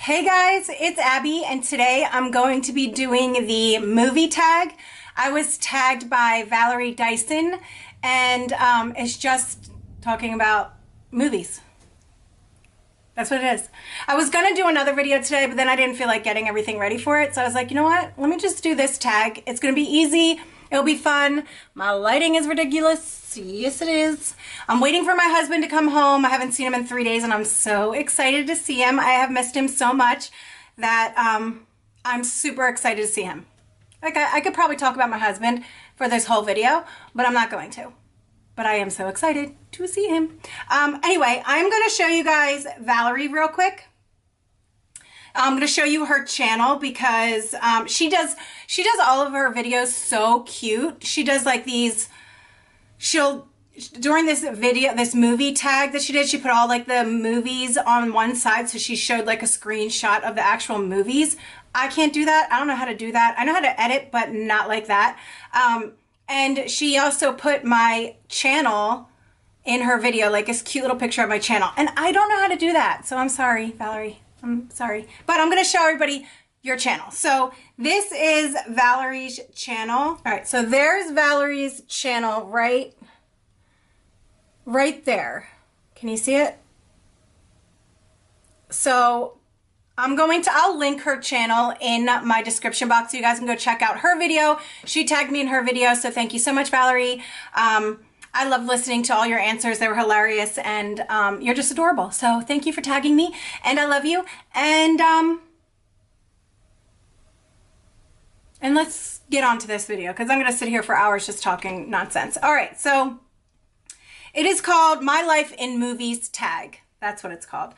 Hey guys, it's Abby, and today I'm going to be doing the movie tag. I was tagged by Valerie Dison, and it's just talking about movies. That's what it is. I was gonna do another video today, but then I didn't feel like getting everything ready for it, so I was like, you know what? Let me just do this tag. It's gonna be easy. It'll be fun. My lighting is ridiculous. Yes, it is. I'm waiting for my husband to come home. I haven't seen him in 3 days, and I'm so excited to see him. I have missed him so much that I'm super excited to see him. Like, I could probably talk about my husband for this whole video, but I'm not going to. But I am so excited to see him. Anyway, I'm going to show you guys Valerie real quick. I'm going to show you her channel because she does all of her videos so cute. She does like these, during this video, this movie tag that she did, she put all like the movies on one side. So she showed like a screenshot of the actual movies. I can't do that. I don't know how to do that. I know how to edit, but not like that. And she also put my channel in her video, like this cute little picture of my channel. And I don't know how to do that. So I'm sorry, Valerie. I'm sorry. But I'm going to show everybody your channel. So this is Valerie's channel. All right. So there's Valerie's channel right there. Can you see it? So I'll link her channel in my description box so you guys can go check out her video. She tagged me in her video, so thank you so much, Valerie. I love listening to all your answers. They were hilarious, and you're just adorable. So thank you for tagging me, and I love you. And let's get on to this video because I'm going to sit here for hours just talking nonsense. All right, so it is called My Life in Movies Tag. That's what it's called.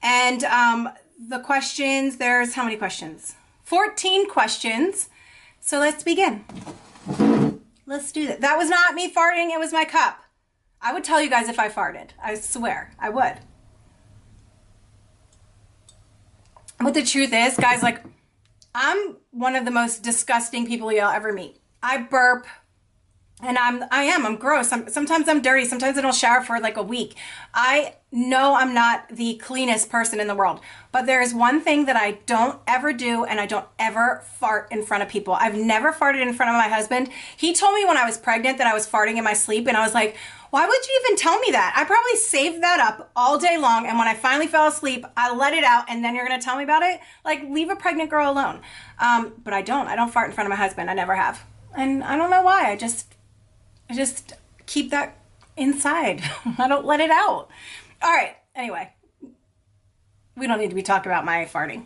And the questions, there's how many questions? 14 questions. So let's begin. Let's do that. That was not me farting. It was my cup. I would tell you guys if I farted. I swear I would. But the truth is, guys, like, I'm one of the most disgusting people you'll ever meet. I burp. And I'm gross. Sometimes I'm dirty. Sometimes I don't shower for like a week. I know I'm not the cleanest person in the world, but there is one thing that I don't ever do, and I don't ever fart in front of people. I've never farted in front of my husband. He told me when I was pregnant that I was farting in my sleep, and I was like, why would you even tell me that? I probably saved that up all day long, and when I finally fell asleep, I let it out, and then you're going to tell me about it? Like, leave a pregnant girl alone. But I don't fart in front of my husband. I never have. And I don't know why. I just keep that inside. I don't let it out. All right. Anyway, we don't need to be talking about my farting.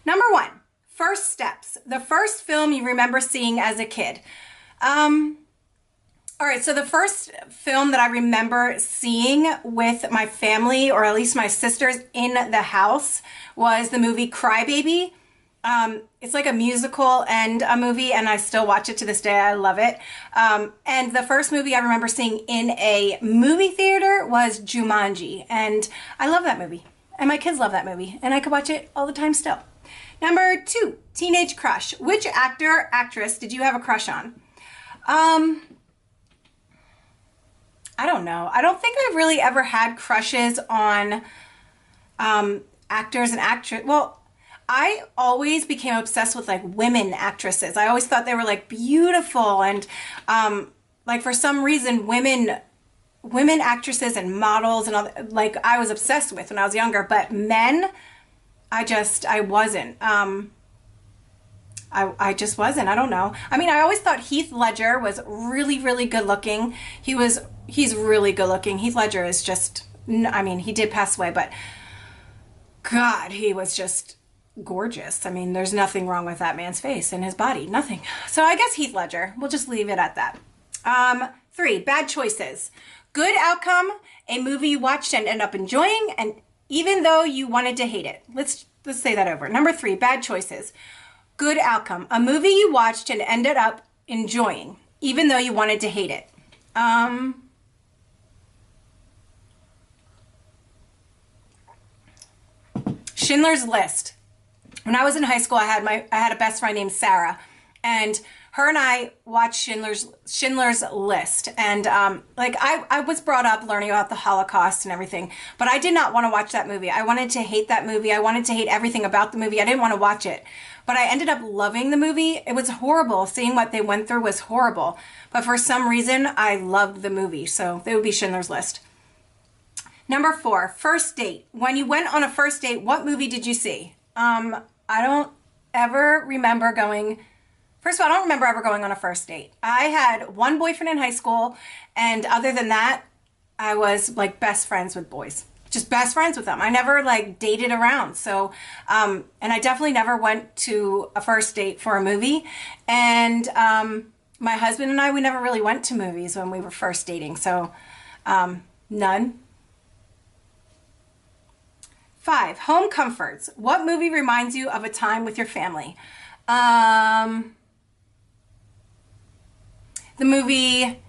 Number 1, first steps. The first film you remember seeing as a kid. All right. So the first film that I remember seeing with my family, or at least my sisters in the house, was the movie Cry Baby. It's like a musical and a movie, and I still watch it to this day. I love it. And the first movie I remember seeing in a movie theater was Jumanji, and I love that movie. And my kids love that movie, and I could watch it all the time still. Number 2, teenage crush. Which actor, actress did you have a crush on? I don't know. I don't think I've really ever had crushes on actors and actresses. Well, I always became obsessed with like women actresses. I always thought they were like beautiful, and like for some reason women actresses and models and all that, like I was obsessed with when I was younger. But men, I wasn't. I just wasn't. I don't know. I mean, I always thought Heath Ledger was really, really good looking. He's really good looking. Heath Ledger is just, I mean, he did pass away, but God, he was just gorgeous. I mean, there's nothing wrong with that man's face and his body. Nothing. So I guess Heath Ledger. We'll just leave it at that. 3, bad choices. Good outcome, a movie you watched and ended up enjoying, and even though you wanted to hate it. Let's say that over. Number 3, bad choices. Good outcome, a movie you watched and ended up enjoying, even though you wanted to hate it. Schindler's List. When I was in high school, I had a best friend named Sarah, and her and I watched Schindler's List, and like I was brought up learning about the Holocaust and everything, but I did not want to watch that movie. I wanted to hate that movie. I wanted to hate everything about the movie. I didn't want to watch it, but I ended up loving the movie. It was horrible. Seeing what they went through was horrible, but for some reason I loved the movie. So it would be Schindler's List. Number 4, first date. When you went on a first date, what movie did you see? I don't ever remember going. First of all, I don't remember ever going on a first date. I had one boyfriend in high school, and other than that, I was like best friends with boys. Just best friends with them. I never like dated around. So, and I definitely never went to a first date for a movie. And my husband and I, we never really went to movies when we were first dating. So, none. 5, home comforts. What movie reminds you of a time with your family? The movie,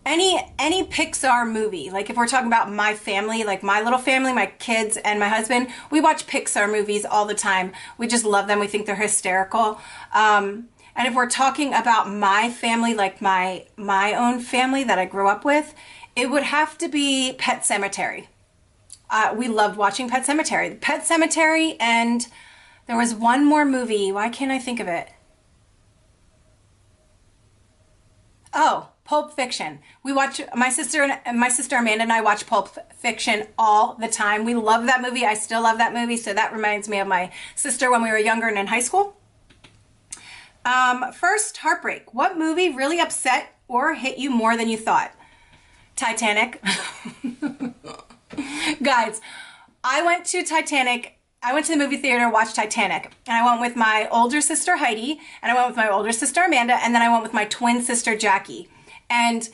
any Pixar movie. Like if we're talking about my family, like my little family, my kids and my husband, we watch Pixar movies all the time. We just love them. We think they're hysterical. And if we're talking about my family, like my own family that I grew up with, it would have to be Pet Sematary. We loved watching Pet Sematary. Pet Sematary, and there was one more movie. Why can't I think of it? Oh, Pulp Fiction. We watch, my sister Amanda and I watch Pulp Fiction all the time. We love that movie. I still love that movie. So that reminds me of my sister when we were younger and in high school. First heartbreak. What movie really upset or hit you more than you thought? Titanic. Guys, I went to the movie theater, watched Titanic, and I went with my older sister Heidi, and I went with my older sister Amanda, and then I went with my twin sister Jackie. And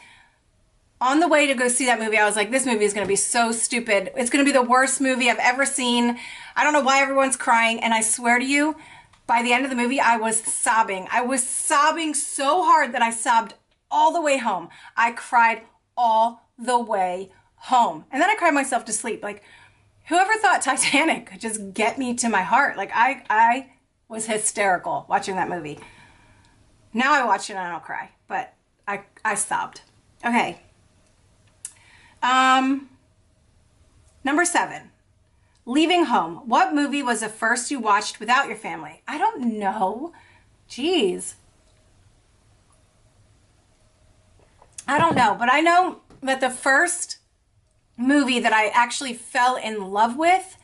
on the way to go see that movie, I was like, this movie is going to be so stupid. It's going to be the worst movie I've ever seen. I don't know why everyone's crying, and I swear to you, by the end of the movie, I was sobbing. I was sobbing so hard that I sobbed all the way home. I cried all the way home. And then I cried myself to sleep. Like, whoever thought Titanic could just get me to my heart? Like, I was hysterical watching that movie. Now I watch it and I don't cry, but I sobbed. Okay. Number 7, leaving home. What movie was the first you watched without your family? I don't know. Jeez. I don't know, but I know that the first movie that I actually fell in love with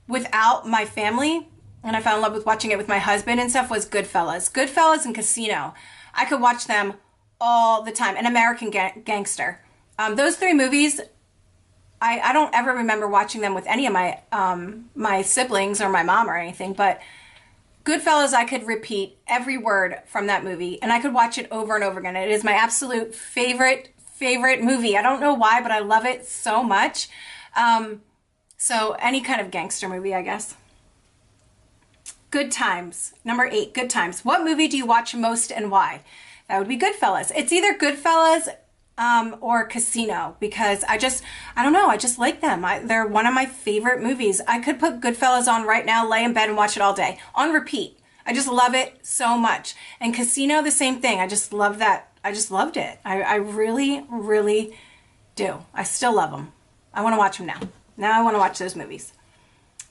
without my family, and I fell in love with watching it with my husband and stuff, was Goodfellas. Goodfellas and Casino. I could watch them all the time. And American Gangster. Those 3 movies, I don't ever remember watching them with any of my my siblings or my mom or anything, but Goodfellas, I could repeat every word from that movie, and I could watch it over and over again. It is my absolute favorite movie. I don't know why, but I love it so much. So any kind of gangster movie, I guess. Good Times. Number 8, Good Times. What movie do you watch most and why? That would be Goodfellas. It's either Goodfellas or Casino, because I don't know, I just like them. They're one of my favorite movies. I could put Goodfellas on right now, lay in bed and watch it all day on repeat. I just love it so much. And Casino, the same thing. I just love that. I just loved it. I really, really do. I still love them. I want to watch them now. Now I want to watch those movies.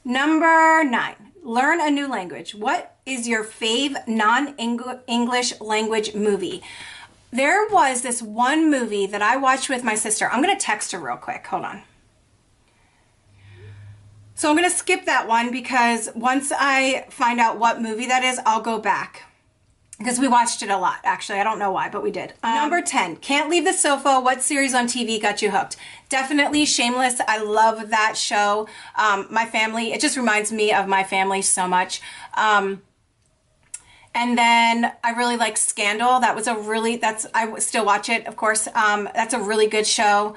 Number 9, learn a new language. What is your fave non-English language movie? There was this one movie that I watched with my sister. I'm going to text her real quick. Hold on. So I'm going to skip that one because once I find out what movie that is, I'll go back. Because we watched it a lot, actually. I don't know why, but we did. Number 10, Can't Leave the Sofa. What series on TV got you hooked? Definitely Shameless. I love that show. My family, it just reminds me of my family so much. And then I really like Scandal. I still watch it, of course. That's a really good show.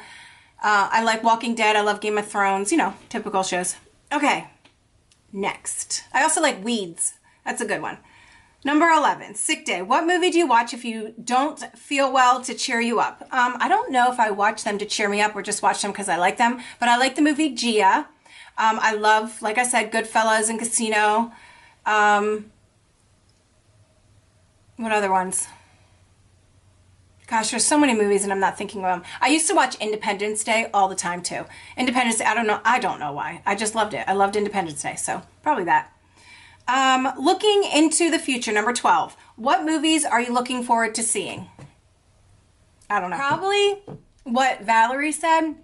I like Walking Dead. I love Game of Thrones. You know, typical shows. Okay, next. I also like Weeds. That's a good one. Number 11, Sick Day. What movie do you watch if you don't feel well to cheer you up? I don't know if I watch them to cheer me up or just watch them because I like them, but I like the movie Gia. I love, like I said, Goodfellas and Casino. What other ones? Gosh, there's so many movies and I'm not thinking of them. I used to watch Independence Day all the time too. Independence Day, I don't know why. I just loved it. I loved Independence Day, so probably that. Looking into the future, number 12. What movies are you looking forward to seeing? I don't know. Probably what Valerie said.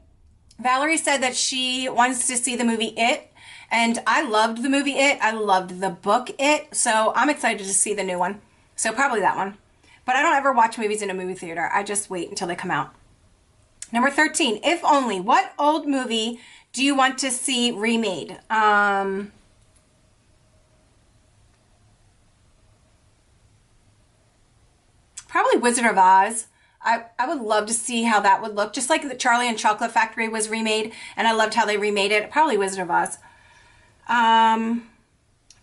Valerie said that she wants to see the movie It, and I loved the movie It. I loved the book It, so I'm excited to see the new one. So probably that one. But I don't ever watch movies in a movie theater. I just wait until they come out. Number 13, if only. What old movie do you want to see remade? Probably Wizard of Oz. I would love to see how that would look. Just like the Charlie and Chocolate Factory was remade, and I loved how they remade it. Probably Wizard of Oz.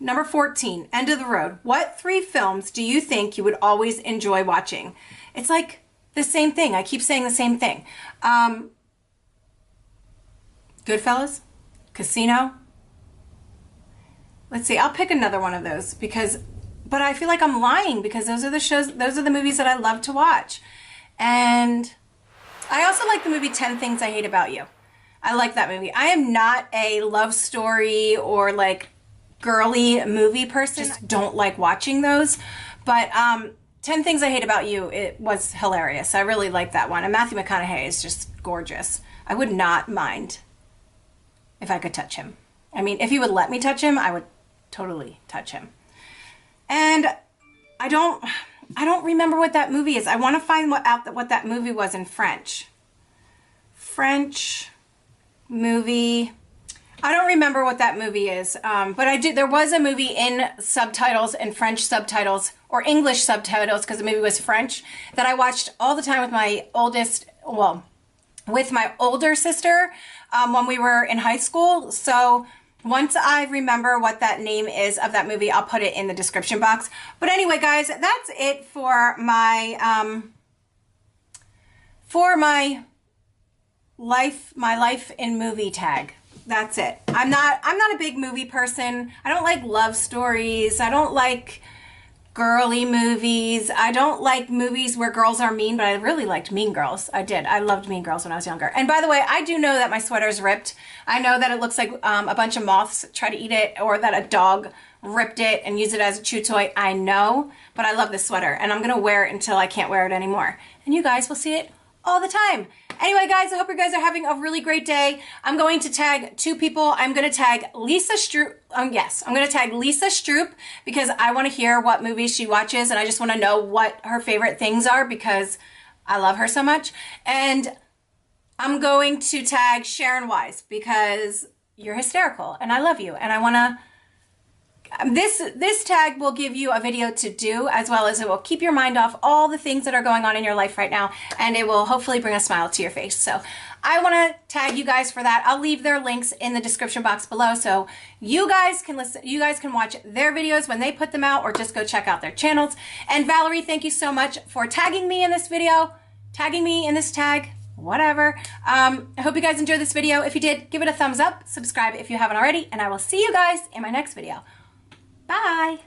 Number 14, End of the Road. What 3 films do you think you would always enjoy watching? It's like the same thing. I keep saying the same thing. Goodfellas, Casino. Let's see, I'll pick another one of those but I feel like I'm lying because those are the movies that I love to watch. And I also like the movie 10 Things I Hate About You. I like that movie. I am not a love story or like girly movie person. Just don't like watching those. But 10 Things I Hate About You, it was hilarious. I really like that one. And Matthew McConaughey is just gorgeous. I would not mind if I could touch him. I mean, if he would let me touch him, I would totally touch him. And I don't remember what that movie is. I want to find out what that movie was in French. French movie. I don't remember what that movie is, but I do. There was a movie in subtitles, in French subtitles, or English subtitles, because the movie was French, that I watched all the time with my with my older sister when we were in high school. So once I remember what that name is of that movie, I'll put it in the description box. But anyway, guys, that's it for my life in movie tag. That's it. I'm not a big movie person. I don't like love stories. I don't like girly movies. I don't like movies where girls are mean, but I really liked Mean Girls. I did. I loved Mean Girls when I was younger. And by the way, I do know that my sweater's ripped. I know that it looks like a bunch of moths try to eat it, or that a dog ripped it and used it as a chew toy. I know, but I love this sweater, and I'm going to wear it until I can't wear it anymore. And you guys will see it all the time. Anyway, guys, I hope you guys are having a really great day. I'm going to tag 2 people. I'm going to tag Lisa Stroop. Yes, I'm going to tag Lisa Stroop because I want to hear what movies she watches, and I just want to know what her favorite things are because I love her so much. And I'm going to tag Sharon Wise because you're hysterical, and I love you, and I want to... This tag will give you a video to do, as well as it will keep your mind off all the things that are going on in your life right now, and it will hopefully bring a smile to your face. So I want to tag you guys for that. I'll leave their links in the description box below so you guys can listen. You guys can watch their videos when they put them out, or just go check out their channels. And Valerie, thank you so much for tagging me in this video, tagging me in this tag, whatever. I hope you guys enjoyed this video. If you did, give it a thumbs up, subscribe if you haven't already, and I will see you guys in my next video. Bye.